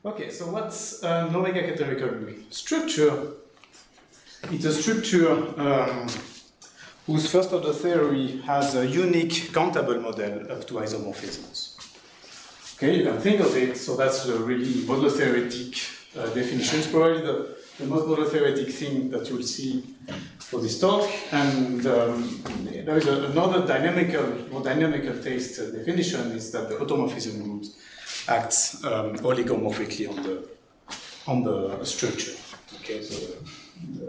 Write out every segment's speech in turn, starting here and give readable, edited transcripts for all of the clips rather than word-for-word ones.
Okay, so what's an ω-categorical structure? It's a structure whose first order theory has a unique countable model up to isomorphisms. Okay, you can think of it, so that's a really modulo-theoretic definition. It's probably the most modulo-theoretic thing that you'll see for this talk. And there is another more dynamical taste definition, is that the automorphism group acts oligomorphically on the structure. Okay, so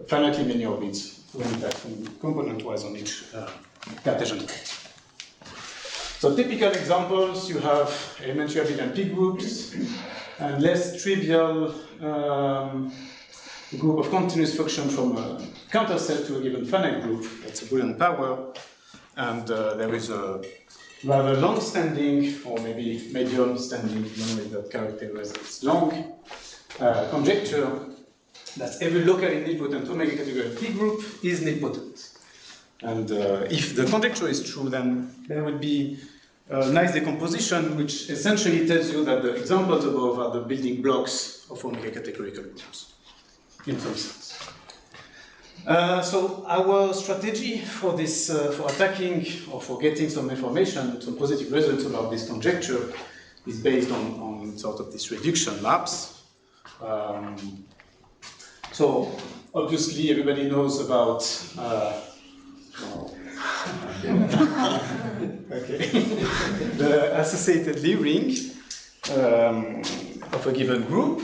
finitely many orbits when it acts component-wise on each Cartesian point. So typical examples, you have elementary abelian P groups, and less trivial group of continuous function from a counter set to a given finite group. That's a Boolean power. And there is a rather long-standing, or maybe medium-standing, I don't know if that characterizes it's long, conjecture that every locally nilpotent ω-categorical P group is nilpotent. And if the conjecture is true, then there will be a nice decomposition, which essentially tells you that the examples above are the building blocks of ω-categorical groups, in some sense. So our strategy for this, for attacking or for getting some information, some positive results about this conjecture, is based on sort of these reduction maps. So obviously everybody knows about okay. the associated Lie ring of a given group.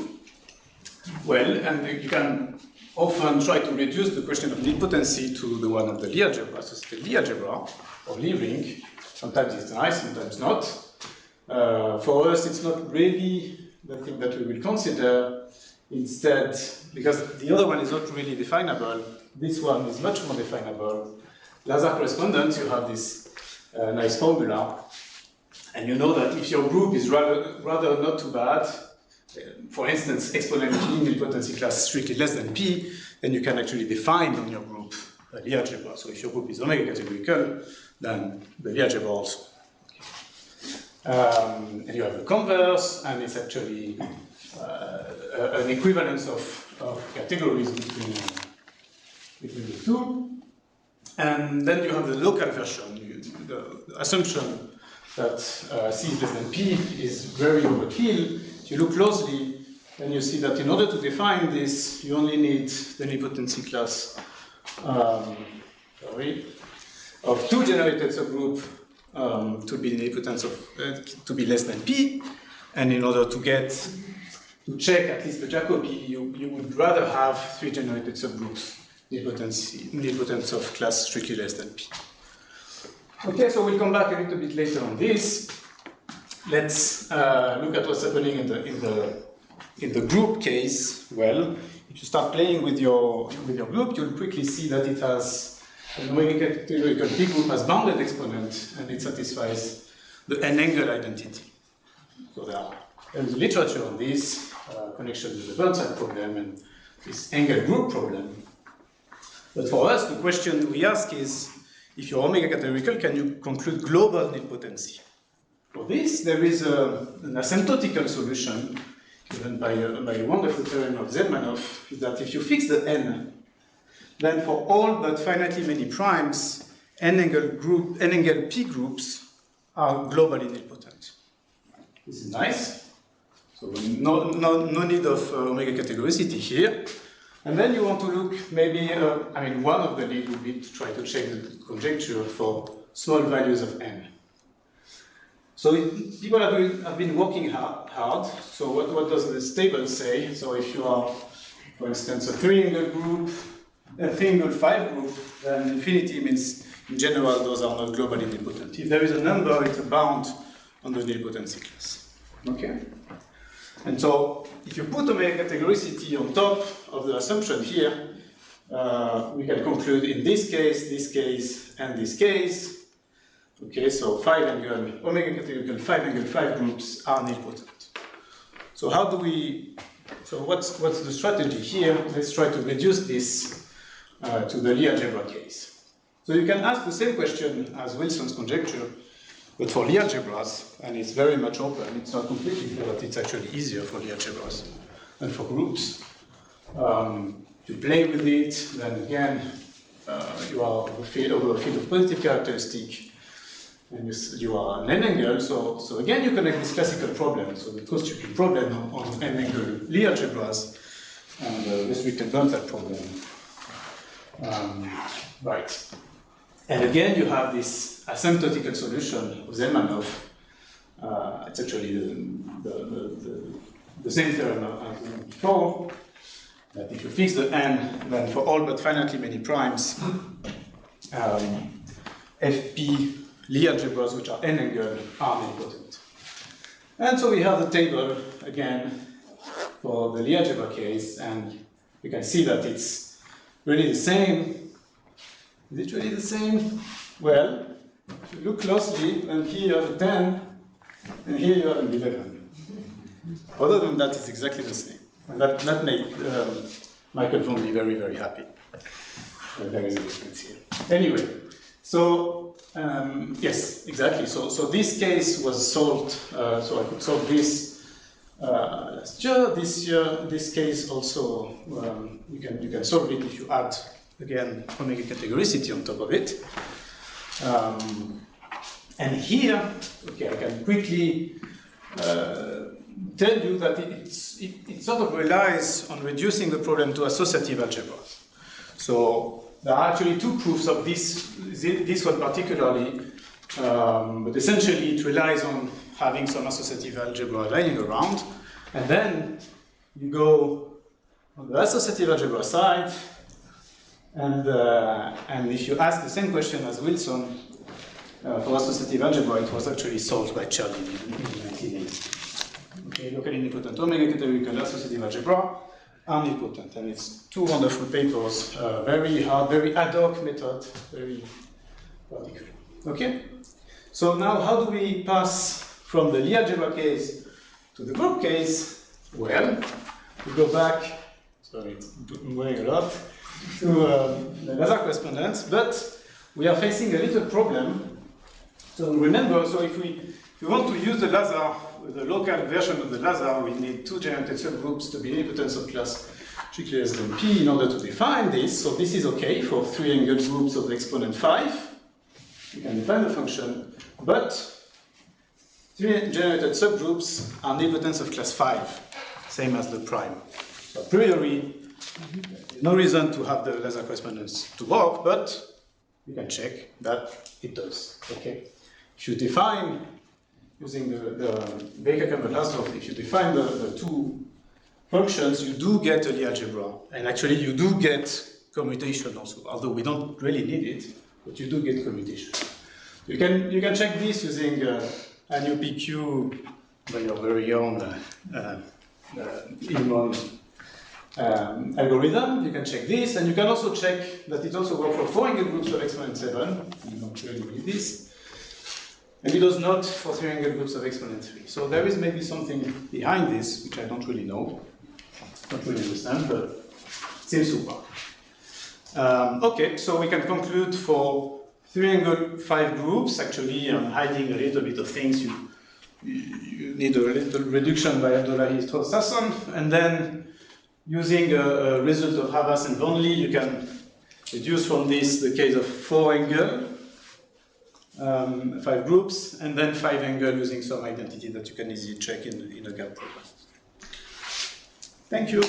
Well, and you can often try to reduce the question of nilpotency to the one of the Lie algebra, associated Lie algebra, or Lie ring. Sometimes it's nice, sometimes not. For us, it's not really the thing that we will consider. Instead, because the other one is not really definable, this one is much more definable. Lazar correspondence, you have this nice formula, and you know that if your group is rather not too bad, for instance, exponentially nilpotency class strictly less than P, then you can actually define on your group a Lie algebra. So if your group is ω-categorical, then the Lie algebra also. And you have the converse, and it's actually an equivalence of categories between the two. And then you have the local version, the assumption that C is less than P is very overkill. If you look closely, then you see that in order to define this, you only need the nilpotency class of two generated subgroup to be nilpotent to be less than P. And in order to check at least the Jacobi, you would rather have three generated subgroups nilpotence of class strictly less than P. Okay, so we'll come back a little bit later on this. Let's look at what's happening in the group case. Well, if you start playing with your group, you'll quickly see that it has an ω-categorical P group has bounded exponent, and it satisfies the n-Engel identity. So there is literature on this, connection with the Burnside problem and this Engel group problem. But for us, the question we ask is, if you're ω-categorical, can you conclude global nilpotency? For this, there is an asymptotical solution given by a wonderful theorem of Zelmanov, is that if you fix the n, then for all but finitely many primes, n-Engel P groups are globally nilpotent. This is nice. So no need of ω-categoricity here. And then you want to look, maybe, one of the lead would be to try to check the conjecture for small values of n. So people have been working hard. So what does this table say? So if you are, for instance, a three-angle group, a three-angle 5 group, then infinity means, in general, those are not globally nilpotent. If there is a number, it's a bound on the nilpotency class. Okay? And so, if you put ω-categoricity on top of the assumption here, we can conclude in this case, and this case. Okay, so ω-categorical 5-angle 5 groups are nilpotent. So how do we? So what's the strategy here? Let's try to reduce this to the Lie algebra case. So you can ask the same question as Wilson's conjecture. But for Lie algebras, and it's very much open, it's not completely clear, but it's actually easier for Lie algebras than for groups. You play with it, then again, you are over a field of positive characteristic, and you are an n-Engel. So again, you connect this classical problem, so the Kostrikin problem on n-Engel Lie algebras, and restricted Burnside problem. Right. And again, you have this asymptotical solution of Zelmanov. It's actually the same theorem as before, that if you fix the n, then for all but finitely many primes, FP Lie algebras, which are n-Engel, are nilpotent. And so we have the table, again, for the Lie algebra case, and you can see that it's really the same. Is it really the same? Well, if you look closely, then here you have a 10, and here you have an 11. Other than that, it's exactly the same. And that made Michael Vaughan-Lee very, very happy. There is a difference here. Anyway, so yes, exactly. So this case was solved, so I could solve this last year. This year, this case also, you can solve it if you add, again, ω-categoricity on top of it. And here, okay, I can quickly tell you that it sort of relies on reducing the problem to associative algebras. So there are actually two proofs of this one particularly, but essentially it relies on having some associative algebra lying around, and then you go on the associative algebra side, and if you ask the same question as Wilson for associative algebra, it was actually solved by Cherdin in 1980. Okay, locally nilpotent ω-categorical associative algebra are nilpotent, and it's two wonderful papers, very hard, very ad hoc method, very particular. Okay, so now how do we pass from the Lie algebra case to the group case? Well, we go back. Sorry, it's weighing a lot. To the Lazare correspondence, but we are facing a little problem. So remember, so if we want to use the Lazare, the local version of the Lazare, we need two generated subgroups to be nilpotent of class G less than P in order to define this. So this is okay for three-angled groups of exponent 5. You can define the function, but three generated subgroups are nilpotents of class 5, same as the prime. So a priori, no reason to have the Lazare correspondence to work, but you can check that it does. Okay. If you define, using the Baker-Campbell-Hausdorff, if you define the two functions, you do get a Lie algebra, and actually you do get commutation also, although we don't really need it, but you do get commutation. You can check this using NUPQ by your very own Higman algorithm. You can check this, and you can also check that it also works for four-angled groups of exponent 7. You don't really need this. And it does not for three-angled groups of exponent 3. So there is maybe something behind this, which I don't really know, don't really understand, but it seems to work. Okay, so we can conclude for three-angled 5 groups. Actually, I'm hiding a little bit of things. You need a little reduction by Abdullahi's Traustason, and then using a result of Havas and Vaughan-Lee, you can deduce from this the case of 4-angle, 5 groups, and then 5-angle using some identity that you can easily check in a gap problem. Thank you.